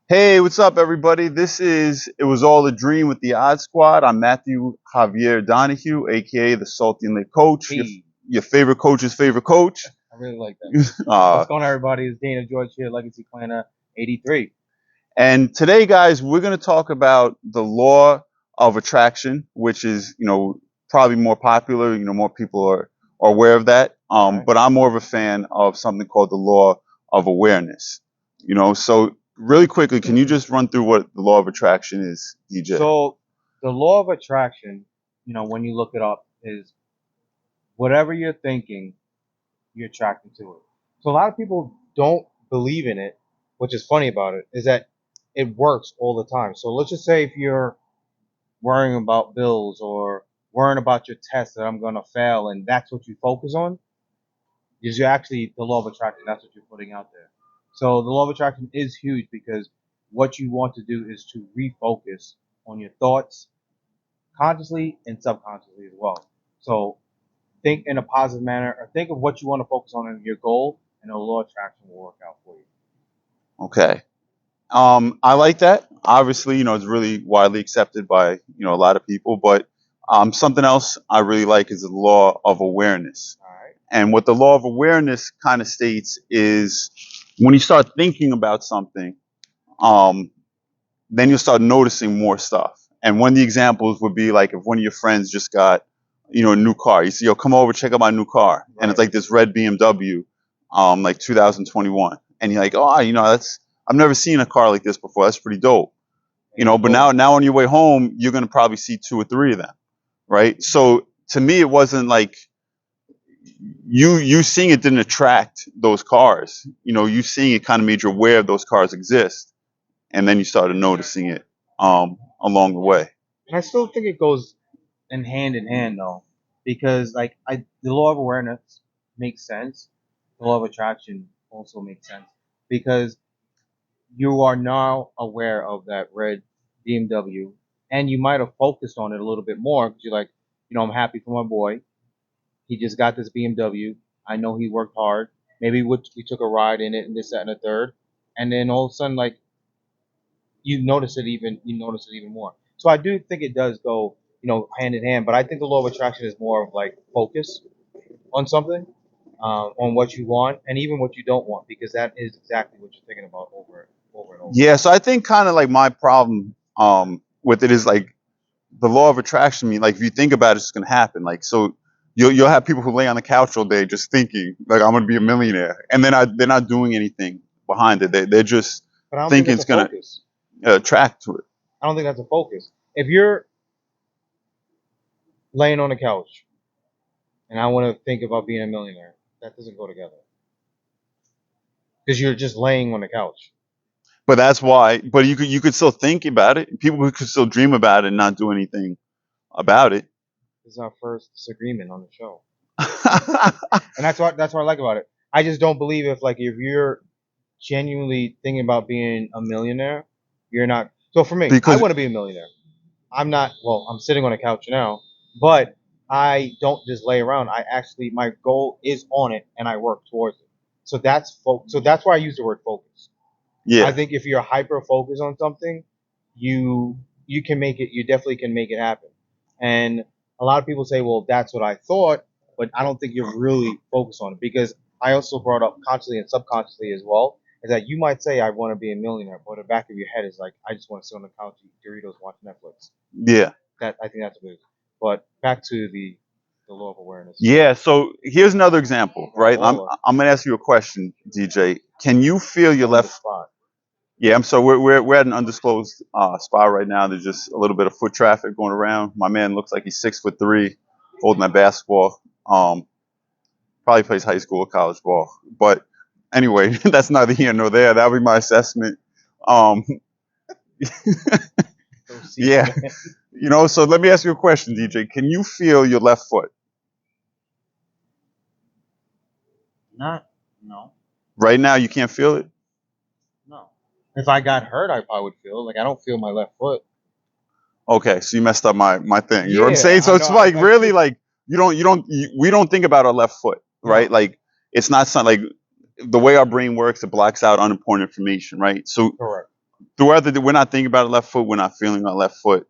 Hey, what's up, everybody? This is It Was All a Dream with the Odd Squad. I'm Matthew Javier Donahue, aka the Salty and Lake Coach, Hey, your favorite coach's favorite coach. I really like that. uh, What's going on, everybody? It's Dana George here, Legacy Planner 83. and today, guys, we're going to talk about the law of attraction, which is, probably more popular. More people are aware of that. All right. But I'm more of a fan of something called the law of awareness. So really quickly, can you just run through what the law of attraction is, DJ? So, the law of attraction, when you look it up, is whatever you're thinking, you're attracting to it. So, a lot of people don't believe in it, which is funny about it, is that it works all the time. So, let's just say if you're worrying about bills or worrying about your test that I'm going to fail, and that's what you focus on, is you actually the law of attraction. That's what you're putting out there. So the law of attraction is huge because what you want to do is to refocus on your thoughts consciously and subconsciously as well. So think in a positive manner or think of what you want to focus on in your goal and the law of attraction will work out for you. Okay. I like that. Obviously, it's really widely accepted by, a lot of people, but something else I really like is the law of awareness. All right. And what the law of awareness kind of states is when you start thinking about something, um, then you'll start noticing more stuff. And one of the examples would be like if one of your friends just got, a new car. You say, yo, come over, check out my new car. And it's Right. like this red BMW, like 2021. And you're like, oh, I've never seen a car like this before. That's pretty dope. And you But go now on your way home, you're going to probably see two or three of them. Right. So to me, it wasn't like you seeing it didn't attract those cars. You seeing it kind of made you aware of those cars exist. And then you started noticing it, along the way. and I still think it goes in hand though, because the law of awareness makes sense. The law of attraction also makes sense because you are now aware of that red BMW, and you might have focused on it a little bit more because you're like, I'm happy for my boy. He just got this BMW. I know he worked hard. Maybe we took a ride in it and this, that, and the third, and then all of a sudden, like you notice it even more. So I do think it does go, hand in hand. But I think the law of attraction is more of like focus on something, on what you want, and even what you don't want, because that is exactly what you're thinking about over and over. Yeah, so I think kind of like my problem with it is like the law of attraction. I mean, like if you think about it, it's going to happen. Like so, you'll have people who lay on the couch all day just thinking like I'm going to be a millionaire, and they're not doing anything behind it. They're just But I don't think thinking that's it's a going focus. to attract to it. I don't think that's a focus. If you're laying on the couch and I want to think about being a millionaire, that doesn't go together because you're just laying on the couch. But that's why. But you could still think about it. People could still dream about it and not do anything about it. This is our first disagreement on the show, and that's what I like about it. I just don't believe if you're genuinely thinking about being a millionaire, you're not. So for me, I because want to be a millionaire. I'm not. Well, I'm sitting on a couch now, but I don't just lay around. I actually my goal is on it, and I work towards it. So that's why I use the word focus. I yeah, think if you're hyper focused on something, you can make it. You definitely can make it happen. And a lot of people say, "Well, that's what I thought," but I don't think you're really focused on it because I also brought up consciously and subconsciously as well. Is that you might say, "I want to be a millionaire," but the back of your head is like, "I just want to sit on the couch, eat Doritos, watch Netflix." yeah. That I think that's a big. But back to the law of awareness. Yeah, so here's another example, Oh, right? I'm Lord, I'm gonna ask you a question, DJ. Can you feel your on the left? spot. Yeah, I'm so we're at an undisclosed spot right now. There's just a little bit of foot traffic going around. My man looks like he's 6'3", holding that basketball. Probably plays high school or college ball. But anyway, that's neither here nor there. That'll be my assessment. Um, Go see my yeah, man. So let me ask you a question, DJ. Can you feel your left foot Not no. right now? You can't feel it. No. If I got hurt, I probably would feel like I don't feel my left foot. Okay, so you messed up my thing. You know what I'm Yeah, saying? I So know. it's like I really feel like we don't think about our left foot, right? no. Like it's not something like the way our brain works, it blocks out unimportant information, right? So Correct. we're not thinking about our left foot, we're not feeling our left foot.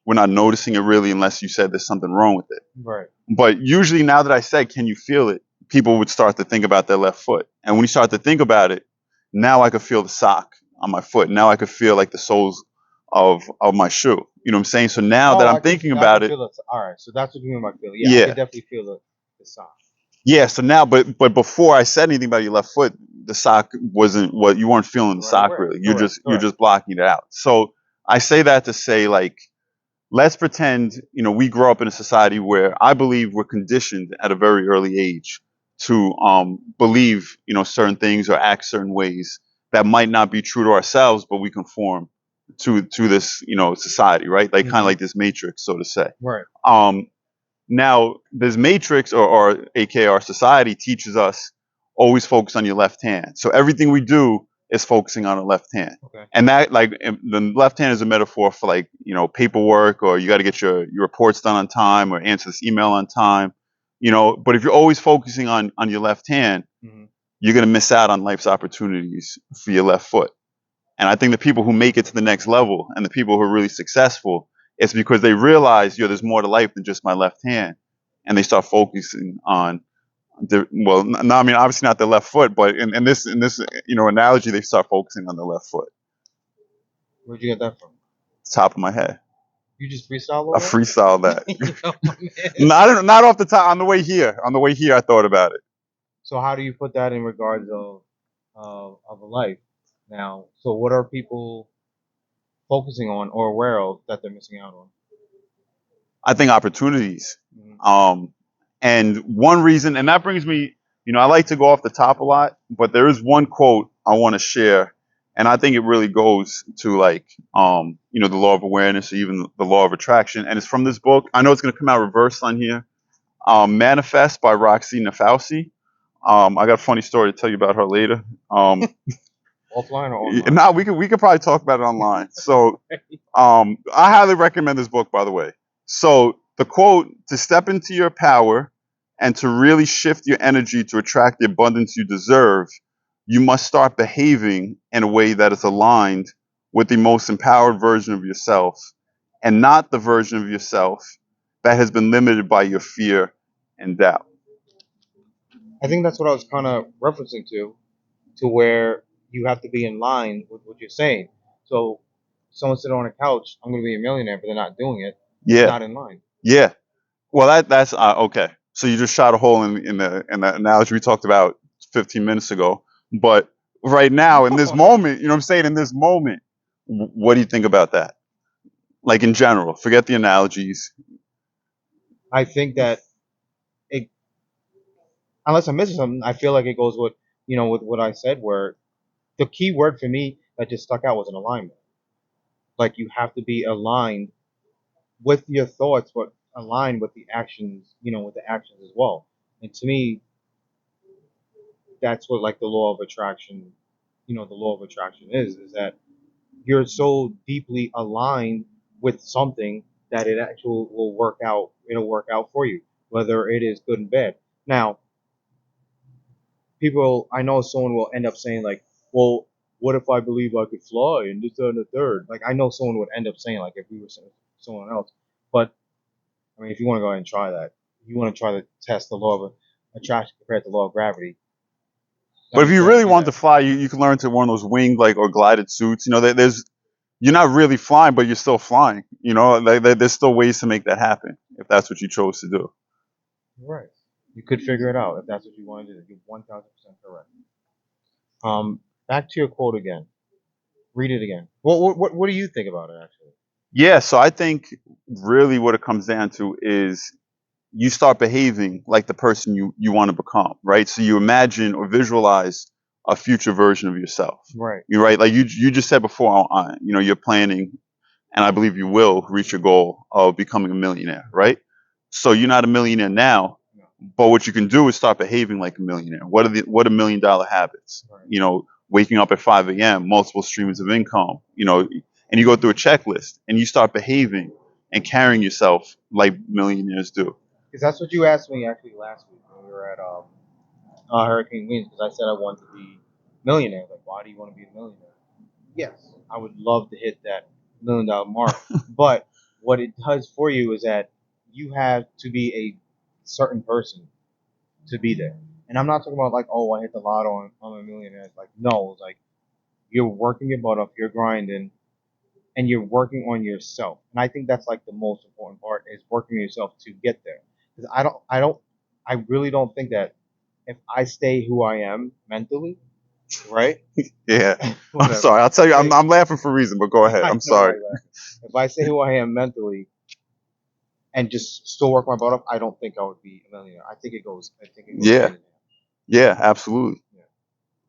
We're not noticing it really unless you said there's something wrong with it. Right. But usually now that I said, can you feel it? People would start to think about their left foot. And when you start to think about it, now I could feel the sock on my foot. Now I could feel like the soles of my shoe. You know what I'm saying? So now that Oh, I'm thinking I can about it, feel the. All right, so that's what you mean by feel. Yeah, I yeah. can definitely feel the sock. Yeah, so now, but before I said anything about your left foot, the sock wasn't what you weren't feeling the Right sock aware. really. You're Correct. just blocking it out. So I say that to say like, let's pretend, we grow up in a society where I believe we're conditioned at a very early age to believe, certain things or act certain ways that might not be true to ourselves, but we conform to this, society, right? Like kind of Hmm. like this matrix, so to say. Right. Um, Now, this matrix or aka our society teaches us always focus on your left hand. So everything we do is focusing on the left hand. Okay. And that, like, the left hand is a metaphor for, like, paperwork, or you got to get your reports done on time or answer this email on time. But if you're always focusing on your left hand, Hmm. you're going to miss out on life's opportunities for your left foot. And I think the people who make it to the next level and the people who are really successful, it's because they realize, there's more to life than just my left hand. And they start focusing on no, I mean, obviously not the left foot, but in this, analogy, they start focusing on the left foot, Where'd you get that from? top of my head. You just freestyle I all that? freestyle that. You know, No, I don't, not off the top. On the way here, I thought about it. So how do you put that in regards of a life now? So what are people focusing on or aware of that they're missing out on? I think opportunities. Mhm. Um, and one reason, and that brings me, I like to go off the top a lot, but there is one quote I want to share, and I think it really goes to like, the law of awareness or even the law of attraction. And it's from this book. I know it's going to come out reversed on here. Manifest by Roxy Nafausi. I got a funny story to tell you about her later. Offline or online? Now we could probably talk about it online. So I highly recommend this book, by the way. So the quote: "To step into your power and to really shift your energy to attract the abundance you deserve, you must start behaving in a way that is aligned with the most empowered version of yourself, and not the version of yourself that has been limited by your fear and doubt." I think that's what I was kind of referencing to where you have to be in line with what you're saying. So someone sitting on a couch, I'm going to be a millionaire, but they're not doing it. It's Yeah, not in line. yeah. Well, that's okay. So you just shot a hole in the analogy we talked about 15 minutes ago. But right now, in this moment, you know what I'm saying? In this moment, what do you think about that? Like in general, forget the analogies. I think that it, unless I'm missing something, I feel like it goes with with what I said. Where the key word for me that just stuck out was an alignment. Like you have to be aligned with your thoughts, but aligned with the actions. With the actions as well. And to me, that's what like the law of attraction. The law of attraction is that you're so deeply aligned with something that it actually will work out. It'll work out for you, whether it is good and bad. Now, I know someone will end up saying like, well, what if I believe I could fly and this, that, and the third? Like, I know someone would end up saying like if we were someone else. But I mean, if you want to go ahead and try that, you want to try to test the law of attraction compared to the law of gravity. But Let if me you try to really do want to that. fly, you can learn to one of those winged like or glided suits. You're not really flying, but you're still flying. There's still ways to make that happen if that's what you chose to do. Right. You could figure it out if that's what you want to do. You're 1,000% correct. Back to your quote again. Read it again. What do you think about it actually? Yeah, so I think really what it comes down to is you start behaving like the person you want to become, right? So you imagine or visualize a future version of yourself. Right. You're right, like you just said before, you're planning, and I believe you will reach your goal of becoming a millionaire, right? So you're not a millionaire now, No. but what you can do is start behaving like a millionaire. What are $1 million habits? Right. Waking up at 5 a.m., multiple streams of income, and you go through a checklist and you start behaving and carrying yourself like millionaires do. Because that's what you asked me actually last week when we were at Hurricane Winds. Because I said I wanted to be a millionaire. Like, why do you want to be a millionaire? yes, I would love to hit that $1 million mark. But what it does for you is that you have to be a certain person to be there. And I'm not talking about like, oh, I hit the lotto and I'm a millionaire. It's like, no, it's like you're working your butt off, you're grinding, and you're working on yourself. And I think that's like the most important part is working on yourself to get there. Because I really don't think that if I stay who I am mentally, right? Yeah. I'm Whatever. sorry. I'll tell you. Say, I'm laughing for a reason, but go ahead. I I'm know why sorry. you're laughing. If I stay who I am mentally and just still work my butt off, I don't think I would be a millionaire. I think it goes Yeah. hand in hand. Yeah. Absolutely. Yeah.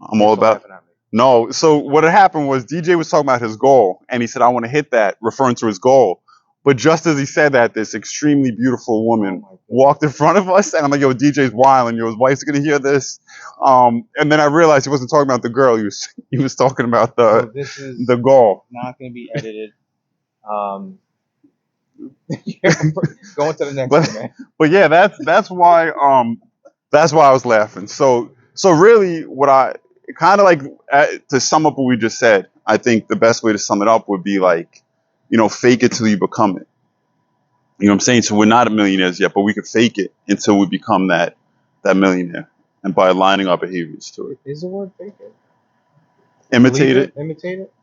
I'm You're all still about. laughing at me. No. So what had happened was DJ was talking about his goal, and he said, "I want to hit that," referring to his goal. But just as he said that, this extremely beautiful Oh woman my goodness. walked in front of us, and I'm like, "Yo, DJ's wild, and yo, his wife's gonna hear this." And then I realized he wasn't talking about the girl. He was talking about So this is the goal. not going to be edited. Um, going to the next But one, man. but yeah, that's why I was laughing. So really, what I kind of like to sum up what we just said, I think the best way to sum it up would be like, fake it till you become it. You know what I'm saying? So we're not millionaires yet, but we could fake it until we become that millionaire, and by aligning our behaviors to it, Is the word fake it? imitate Believe it. it? Imitate it?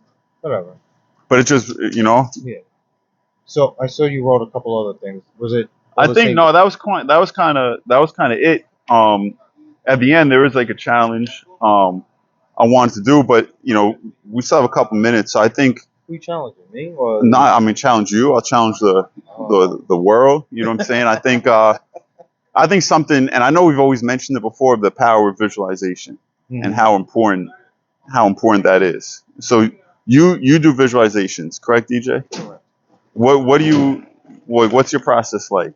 Whatever. But it just, Yeah. So I saw you wrote a couple other things. Was it all I the think same? no, that was kind of it. At the end, there was like a challenge I wanted to do, but we still have a couple minutes. So I think Who you challenging me or not. I mean, challenge you. I'll challenge the oh, the world. You know what I'm saying? I think something, and I know we've always mentioned it before, the power of visualization and mhm. how important that is. So you do visualizations, correct, DJ? Correct. What do you what's your process like?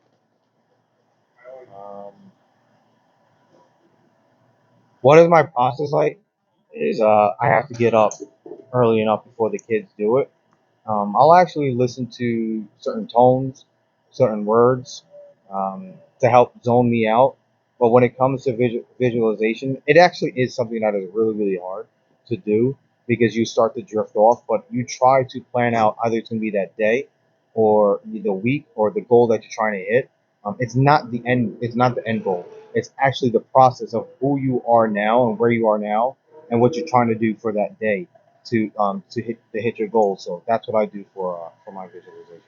Um, what is my process like? Is I have to get up early enough before the kids do it. I'll actually listen to certain tones, certain words, to help zone me out. But when it comes to visualization, it actually is something that is really, really hard to do because you start to drift off. But you try to plan out either it's going to be that day or the week or the goal that you're trying to hit. It's not the end. It's not the end goal. It's actually the process of who you are now and where you are now and what you're trying to do for that day to hit your goals. So that's what I do for my visualization.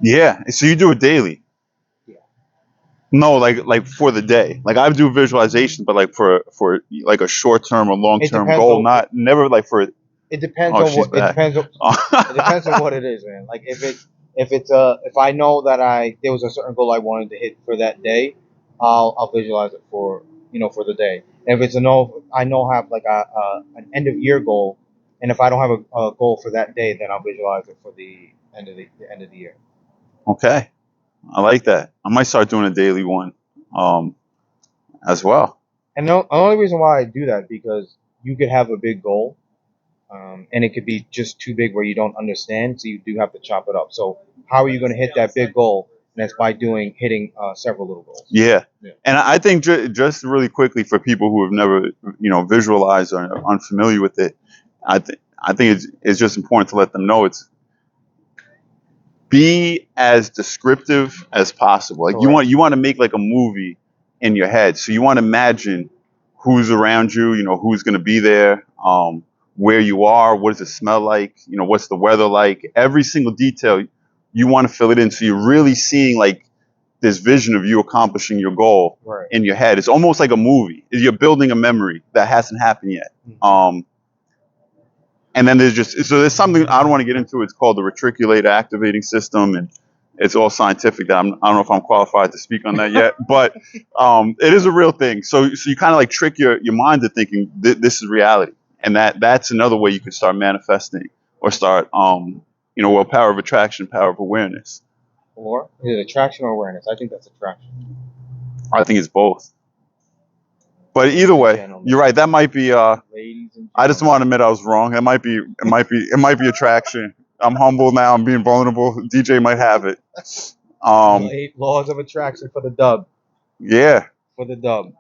Yeah. So you do it daily? Yeah. No, like for the day. Like I do visualization, but like for like a short term or long It term depends goal, on not never like for. it depends Oh, on she's what it back. depends on it depends on what it is, man. Like if I know that I there was a certain goal I wanted to hit for that day, I'll visualize it for the day. If it's a no, I know I have like an end of year goal, and if I don't have a goal for that day, then I'll visualize it for the end of the year. Okay, I like that. I might start doing a daily one, um, as well. And the only reason why I do that because you could have a big goal, and it could be just too big where you don't understand, so you do have to chop it up. So how are you going to hit that big goal? And that's by hitting several little goals. Yeah, Yeah. and I think just really quickly for people who have never visualized or are unfamiliar with it, I think it's just important to let them know it's be as descriptive as possible. Like you Correct. want to make like a movie in your head. So you want to imagine who's around you, who's going to be there, where you are, what does it smell like, what's the weather like, every single detail you want to fill it in. So you're really seeing like this vision of you accomplishing your goal Right. in your head. It's almost like a movie. You're building a memory that hasn't happened yet. Mhm. And then there's something I don't want to get into. It's called the reticulator activating system, and it's all scientific. I don't know if I'm qualified to speak on that yet, but it is a real thing. So you kind of like trick your mind to thinking this is reality, and that's another way you can start manifesting or start power of attraction, power of awareness. Or is it attraction or awareness? I think that's attraction. I think it's both. But either Ladies and way, gentlemen. you're right. That might be. Ladies and I just gentlemen. want to admit I was wrong. It might be attraction. I'm humble now. I'm being vulnerable. DJ might have it. Laws of attraction for the dub. Yeah, For the dub.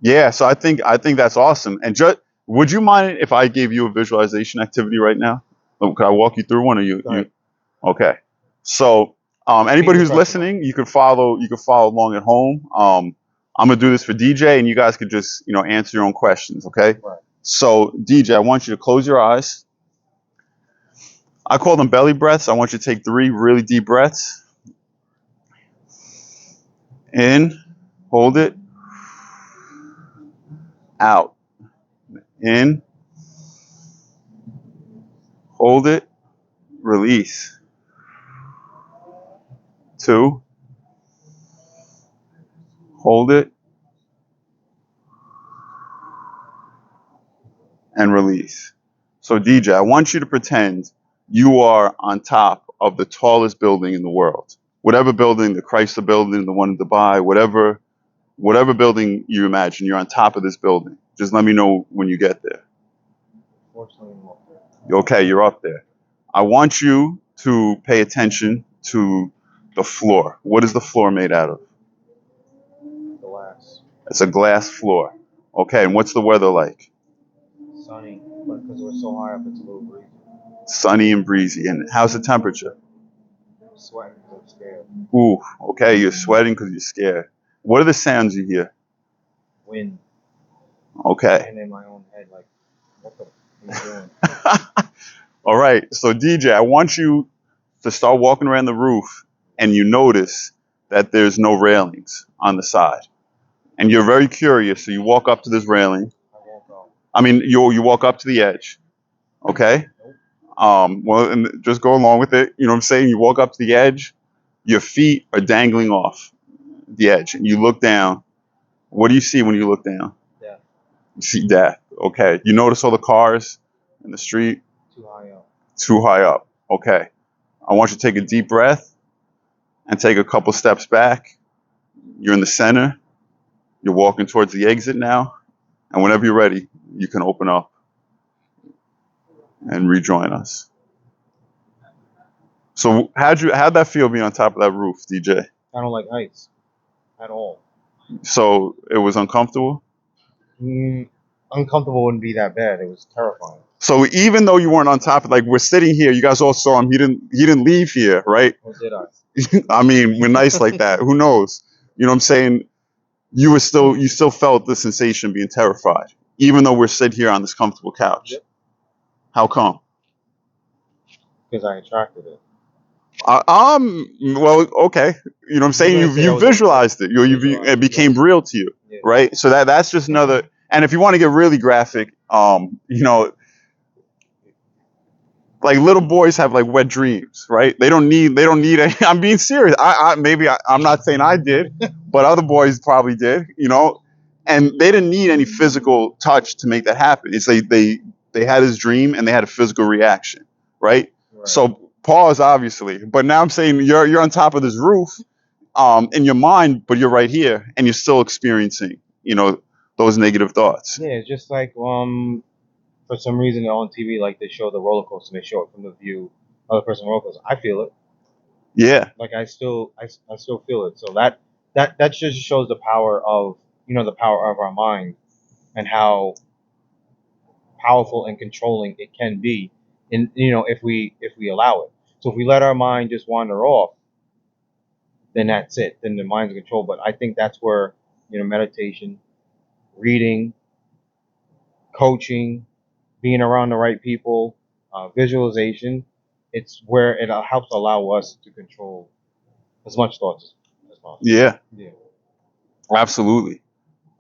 yeah. So I think that's awesome. And Would you mind if I gave you a visualization activity right now? Could I walk you through one? Or you? Go ahead. Okay. So, anybody who's professional. listening, you can follow. You can follow along at home. I'm gonna do this for DJ, and you guys could just answer your own questions. Okay. Right. So, DJ, I want you to close your eyes. I call them belly breaths. I want you to take 3 really deep breaths. In, hold it. Out. In, hold it. Release. 2. Hold it. And release. So, DJ, I want you to pretend you are on top of the tallest building in the world. Whatever building, the Chrysler building, the one in Dubai, whatever building you imagine, you're on top of this building. Just let me know when you get there. Fortunately, I'm up Okay, you're up there. I want you to pay attention to the floor. What is the floor made out of? there. Glass. It's a glass floor. Okay, and what's the weather like? Sunny, but because we're so high up, it's a little breezy. Sunny and breezy. And how's the temperature? I'm sweating because I'm scared. Ooh, okay, you're sweating because you're scared. What are the sounds you hear? Wind. Okay. And in my own head, like, what the f are you doing? All right, so DJ, I want you to start walking around the roof, and you notice that there's no railings on the side. And you're very curious, so you walk up to this railing. I won't go. I mean, you walk up to the edge, okay? Well, and just go along with it. You know what I'm saying? You walk up to the edge, your feet are dangling off the edge, and you look down. What do you see when you look down? Yeah. You see death. Okay. You notice all the cars in the street? Too high up. Too high up. Okay. I want you to take a deep breath and take a couple steps back. You're in the center. You're walking towards the exit now. And whenever you're ready, you can open up and rejoin us. So how'd that feel being on top of that roof, DJ? I don't like heights at all. So it was uncomfortable? Uncomfortable wouldn't be that bad. It was terrifying. So even though you weren't on top of, like, we're sitting here, you guys all saw him. He didn't leave here, right? Or did I? I mean, we're nice like that. Who knows? You know what I'm saying? You still felt the sensation of being terrified, even though we're sitting here on this comfortable couch. Yep. How come? Because I attracted it. Well, okay. You know what I'm saying? You're gonna say I You was visualized it. visualized, It became real to you, Yeah. right? So that's just another. And if you want to get really graphic, like little boys have like wet dreams, right? They don't need any, I'm being serious. I'm not saying I did, but other boys probably did, and they didn't need any physical touch to make that happen. It's they had his dream and they had a physical reaction, right? Right. So pause, obviously, but now I'm saying you're on top of this roof, in your mind, but you're right here and you're still experiencing, those negative thoughts. Yeah, it's just like for some reason on TV, like they show the roller coaster, they show it from the view of the person on the roller coaster. I feel it. Yeah. Like I still feel it. So that just shows the power of the power of our mind and how powerful and controlling it can be, in if we allow it. So if we let our mind just wander off, then that's it. Then the mind's in control. But I think that's where meditation, reading, coaching, being around the right people, visualization, it's where it helps allow us to control as much thoughts as possible. Yeah. Yeah. Absolutely.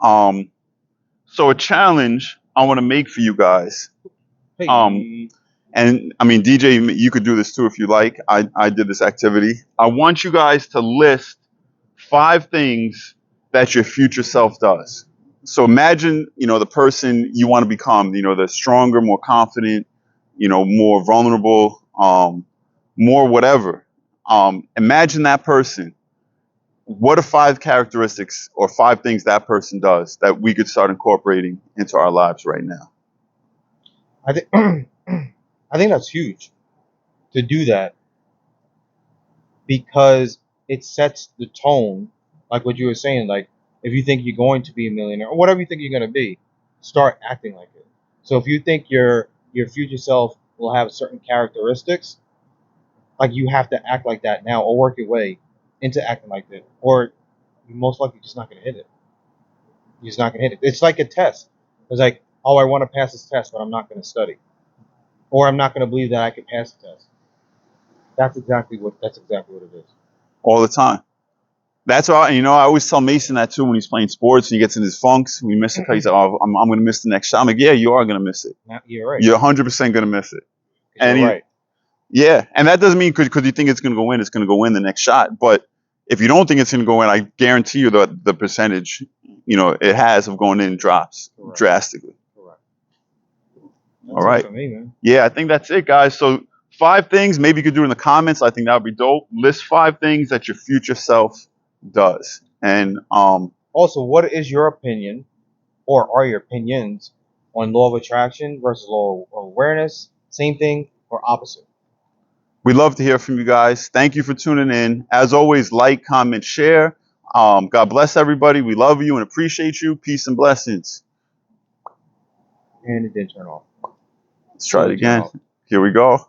So a challenge I want to make for you guys. Hey, And I mean, DJ, you could do this too if you like. I did this activity. I want you guys to list 5 things that your future self does. So imagine, the person you want to become, the stronger, more confident, more vulnerable, more whatever. Imagine that person. What are 5 characteristics or 5 things that person does that we could start incorporating into our lives right now? I think I think that's huge to do that, because it sets the tone, like what you were saying. Like if you think you're going to be a millionaire or whatever you think you're going to be, start acting like it. So if you think your future self will have certain characteristics, like you have to act like that now or work your way into acting like that, or you're most likely just not gonna hit it. You're just not gonna hit it. It's like a test. It's like, oh, I want to pass this test, but I'm not gonna study, or I'm not gonna believe that I can pass the test. That's exactly what it is. all the time. That's why, I always tell Mason that too when he's playing sports and he gets in his funks. We miss it because he's like, oh, I'm going to miss the next shot. I'm like, yeah, you are going to miss it. Now, you're right. You're 100% going to miss it. And You're right. yeah, and that doesn't mean because you think it's going to go in, it's going to go in the next shot. But if you don't think it's going to go in, I guarantee you the percentage, it has of going in drops Correct. drastically. Correct. All right. For me, man. Yeah, I think that's it, guys. So 5 things, maybe you could do it in the comments. I think that would be dope. List 5 things that your future self does. And Also, what is your opinion, or are your opinions, on law of attraction versus law of awareness? Same thing or opposite? we'd love to hear from you guys. Thank you for tuning in. As always, like, comment, share. God bless everybody. We love you and appreciate you. Peace and blessings. And it didn't turn off. Let's try it again. Here we go.